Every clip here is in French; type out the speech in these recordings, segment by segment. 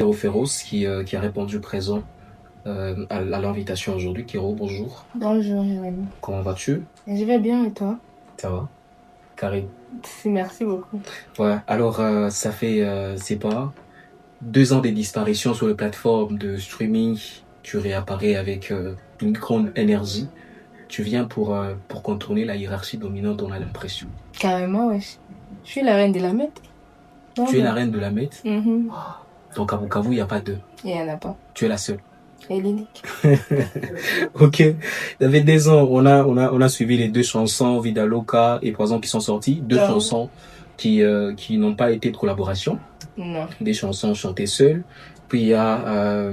Kéro Féroce qui a répondu présent à l'invitation aujourd'hui. Kéro, bonjour. Bonjour, Jérémy. Comment vas-tu? Je vais bien et toi? Ça va? Karim. Merci beaucoup. Ouais, alors ça fait, c'est pas, 2 ans de disparition sur les plateformes de streaming. Tu réapparais avec une grande énergie. Tu viens pour contourner la hiérarchie dominante, on a l'impression. Carrément, wesh. Je suis la reine de la Mette. Tu es la reine de la Met. Mhm. Donc à Bukavu, il n'y a pas deux. Il n'y en a pas. Tu es la seule. Et l'unique. Ok. Ça fait 2 ans, on a suivi les 2 chansons, Vida Loca et Poison qui sont sorties. Deux Ah. chansons qui n'ont pas été de collaboration. Non. Des chansons chantées seules. Puis il y a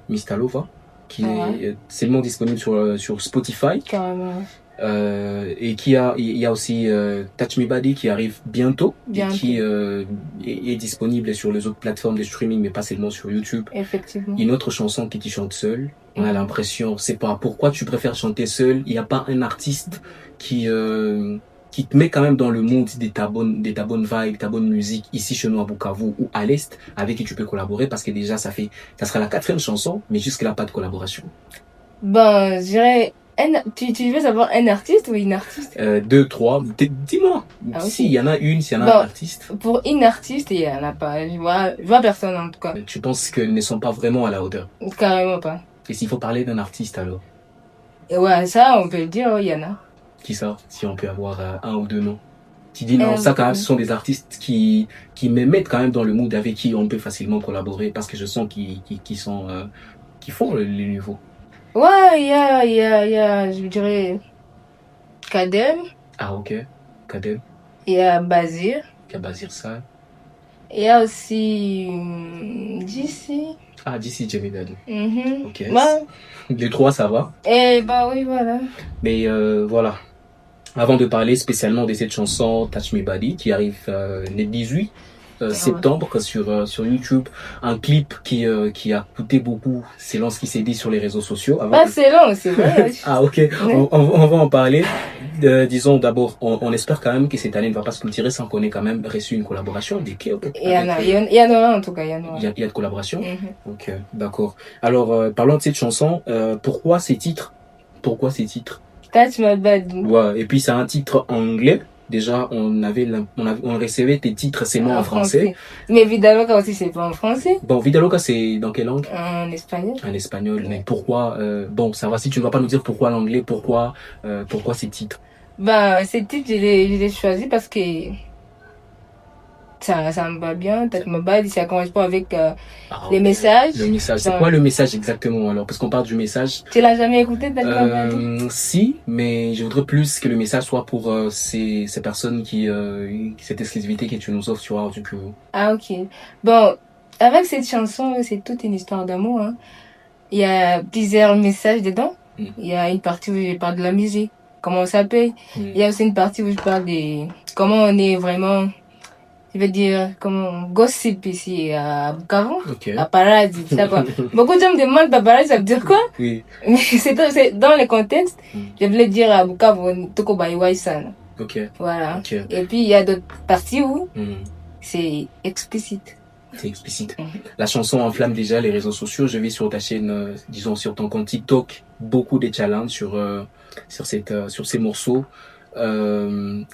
Mistalova, qui est seulement disponible sur Spotify. Carrément. Et il y a aussi Touch Me Body qui arrive bientôt. Et qui est disponible sur les autres plateformes de streaming, mais pas seulement sur YouTube. Effectivement. Une autre chanson qui tu chantes seule. On a l'impression, c'est pas pourquoi tu préfères chanter seule. Il n'y a pas un artiste qui te met quand même dans le mood de ta bonne vibe, ta bonne musique ici chez nous à Bukavu ou à l'Est, avec qui tu peux collaborer, parce que déjà ça sera la 4e chanson, mais jusque-là pas de collaboration. Ben, je dirais, tu veux savoir un artiste ou une artiste? 2, 3, dis-moi. Ah, okay. S'il y en a une, s'il y en a un artiste. Pour une artiste, il y en a pas. Je vois personne en tout cas. Tu penses qu'elles ne sont pas vraiment à la hauteur? Carrément pas. Et s'il faut parler d'un artiste alors? Et ouais, ça, on peut le dire, il y en a. Qui ça? Si on peut avoir un ou deux noms. Tu dis non, ça quand même, ce sont des artistes qui me mettent quand même dans le mood avec qui on peut facilement collaborer parce que je sens qui font le niveau. Ouais, il y a, je dirais, Kadem. Ah, ok. Kadem. Il y a Bazir. Il y a Bazir ça. Il y a aussi DC. Ah, DC Jemedani. Ok. Ouais. Les 3, ça va. Et bah oui, voilà. Mais voilà. Avant de parler spécialement de cette chanson Touch Me Body qui arrive le 18 septembre sur YouTube, un clip qui a coûté beaucoup selon ce qui s'est dit sur les réseaux sociaux. C'est long, c'est vrai. Ah ok, on va en parler. Disons d'abord, on espère quand même que cette année ne va pas se clôturer sans qu'on ait quand même reçu une collaboration avec il y en a en tout cas, il y en a. Il y a de collaboration. Ok, d'accord. Alors parlons de cette chanson. Pourquoi ces titres? Touch My Body. Ouais, et puis c'est un titre anglais. Déjà, on recevait tes titres seulement en français. Mais Vida Loca aussi, c'est pas en français. Bon, Vida Loca, c'est dans quelle langue? En espagnol. En espagnol. Mais pourquoi, bon, ça va, si tu ne vas pas nous dire pourquoi l'anglais, pourquoi ces titres? Ces titres, je les ai choisis parce que ça me va bien. Touch My Body, ça correspond avec les messages. Le message. C'est quoi le message exactement alors? Parce qu'on parle du message. Tu l'as jamais écouté, Touch My Body? Si, mais je voudrais plus que le message soit pour ces personnes cette exclusivité que tu nous offres sur Audio Cubo. Ah, ok. Bon, avec cette chanson, c'est toute une histoire d'amour. Hein. Il y a plusieurs messages dedans. Il y a une partie où je parle de la musique, comment on s'appelle. Il y a aussi une partie où je parle de comment on est vraiment, je veux dire, comment gossip ici à Bukavu, à Paradis, tu sais quoi. Beaucoup de gens me demandent Paradis, ça veut dire quoi? Oui. Mais c'est dans le contexte, je voulais dire à Bukavu, Toko Baiwaisan. Ok. Voilà. Okay. Et puis il y a d'autres parties où c'est explicite. C'est explicite. La chanson enflamme déjà les réseaux sociaux. Je vis sur ta chaîne, disons sur ton compte TikTok, beaucoup de challenges sur ces morceaux.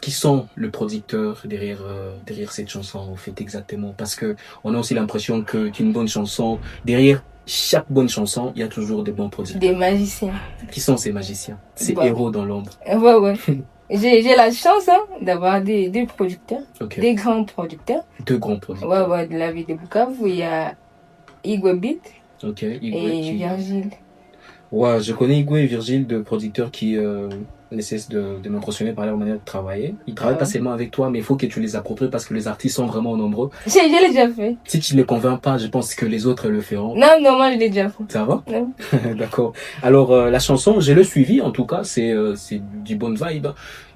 Qui sont le producteur derrière cette chanson en fait exactement? Parce que on a aussi l'impression qu'une bonne chanson, derrière chaque bonne chanson, il y a toujours des bons producteurs. Des magiciens. Qui sont ces magiciens? Ces héros dans l'ombre. Ouais. J'ai la chance d'avoir des producteurs, des grands producteurs. 2 grands producteurs. Ouais, de la ville de Bukavu. Il y a Igwe Beat et Virgile. Ouais, je connais Igwe et Virgile, de producteurs qui ne cessent de m'impressionner par leur manière de travailler. Ils travaillent pas seulement avec toi, mais il faut que tu les appropries parce que les artistes sont vraiment nombreux. Je l'ai déjà fait. Si tu ne les convaincs pas, je pense que les autres le feront. Non, moi je l'ai déjà fait. Ça va? Non. D'accord. Alors la chanson, je l'ai suivie en tout cas, c'est du bonne vibe.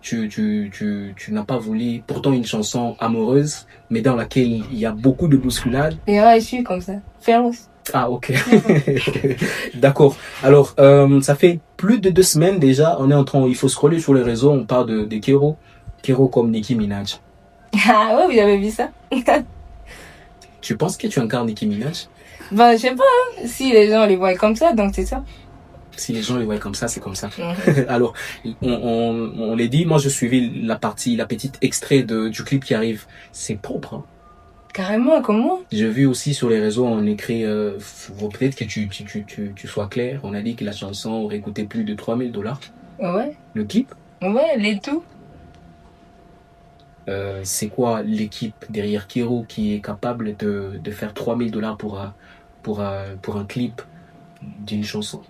Tu n'as pas voulu, pourtant une chanson amoureuse, mais dans laquelle il y a beaucoup de bousculades. Et ouais, je suis comme ça, féroce. Ah, ok. D'accord. Alors, ça fait plus de 2 semaines déjà, il faut scroller sur les réseaux, on parle de Kéro comme Nicki Minaj. Ah ouais, vous avez vu ça? Tu penses que tu incarnes Nicki Minaj? Ben, je sais pas, hein, si les gens les voient comme ça, donc c'est ça. Si les gens les voient comme ça, c'est comme ça. Mhm. Alors, on les dit, moi je suivis la petite extrait du clip qui arrive. C'est propre, hein. Carrément, comment? J'ai vu aussi sur les réseaux, on écrit, faut peut-être que tu sois clair. On a dit que la chanson aurait coûté plus de $3000. Ouais, Le clip, ouais, les tout. c'est quoi l'équipe derrière Kero qui est capable de faire $3000 pour un clip d'une chanson?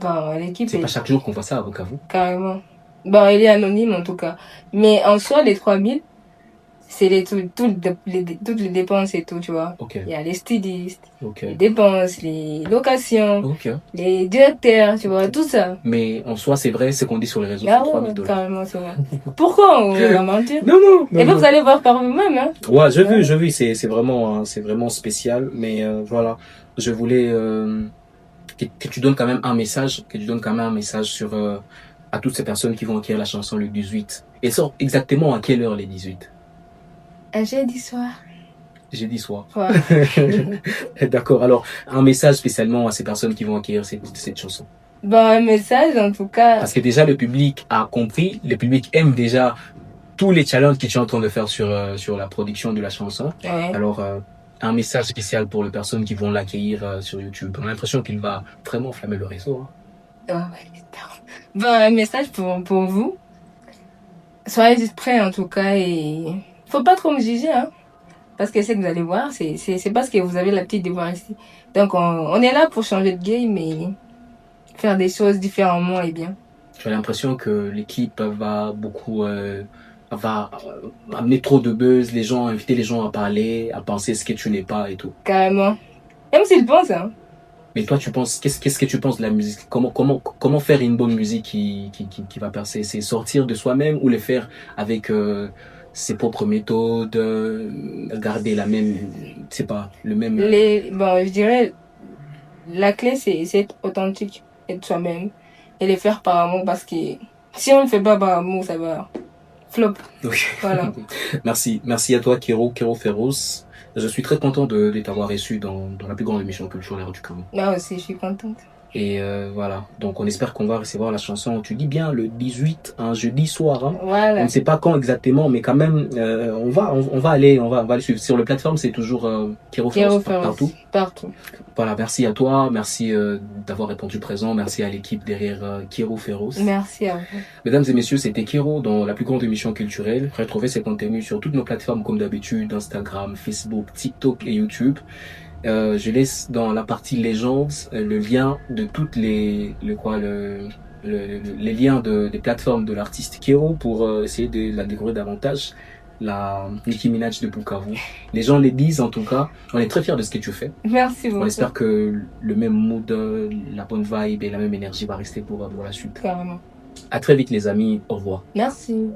Ben, l'équipe C'est est pas chaque jour qu'on voit ça, avocat vous. carrément. Ben, il est anonyme en tout cas. Mais en soi, les 3000, c'est toutes les dépenses et tout, tu vois. Ok, Il y a les stylistes, ok, les dépenses, les locations, ok. les directeurs, tu vois, tout ça. Mais en soi, c'est vrai, ce qu'on dit sur les réseaux, Ah c'est ouais, 3000$. carrément, c'est vrai. Pourquoi on va mentir? Non, non, Et non, puis non. vous allez voir par vous-même, hein. Ouais, je vu, c'est vraiment spécial, mais voilà, je voulais que tu donnes quand même un message, sur à toutes ces personnes qui vont acquérir la chanson le 18. Et sort exactement à quelle heure les 18? Un jeudi soir. Jeudi soir. Ouais. D'accord. Alors, un message spécialement à ces personnes qui vont acquérir cette chanson. Bon, un message, en tout cas. Parce que déjà, le public a compris, le public aime déjà tous les challenges que tu es en train de faire sur la production de la chanson. Ouais. Alors, un message spécial pour les personnes qui vont l'accueillir sur YouTube. On a l'impression qu'il va vraiment enflammer le réseau. Oh, ouais. Bon, un message pour vous. Soyez juste prêts, en tout cas, et faut pas trop me juger, hein. Parce que c'est que vous allez voir, c'est parce que vous avez la petite devoir ici. Donc, on est là pour changer de game et faire des choses différemment et bien. J'ai l'impression que l'équipe va beaucoup amener trop de buzz, inviter les gens à parler, à penser ce que tu n'es pas et tout. Carrément. Même s'ils pensent, hein. Mais toi, tu penses, qu'est-ce que tu penses de la musique? Comment faire une bonne musique qui va percer? C'est sortir de soi-même ou le faire avec ses propres méthodes, garder la même, c'est pas, le même. Bon, je dirais, la clé, c'est être authentique, être soi-même et les faire par amour parce que si on ne fait pas par amour, ça va flop. Ok. Voilà. Merci à toi, Kero Féroce. Je suis très content de t'avoir reçu dans la plus grande émission culturelle du Cameroun. Moi aussi, je suis contente. Et voilà, donc on espère qu'on va recevoir la chanson, tu dis bien le 18, un jeudi soir, hein. Voilà. On ne sait pas quand exactement, mais quand même, on va aller suivre. Sur les plateformes, c'est toujours Kero Féroce partout. Voilà, merci à toi, merci d'avoir répondu présent, merci à l'équipe derrière Kero Féroce. Merci à vous. Mesdames et messieurs, c'était Kero dans la plus grande émission culturelle. Retrouvez ses contenus sur toutes nos plateformes comme d'habitude, Instagram, Facebook, TikTok et YouTube. Je laisse dans la partie légendes le lien de toutes les liens des plateformes de l'artiste Kero pour essayer de la découvrir davantage. La Nicki Minaj de Bukavu. Les gens les disent en tout cas. On est très fiers de ce que tu fais. Merci beaucoup. On espère que le même mood, la bonne vibe et la même énergie va rester pour la suite. Carrément. À très vite les amis. Au revoir. Merci.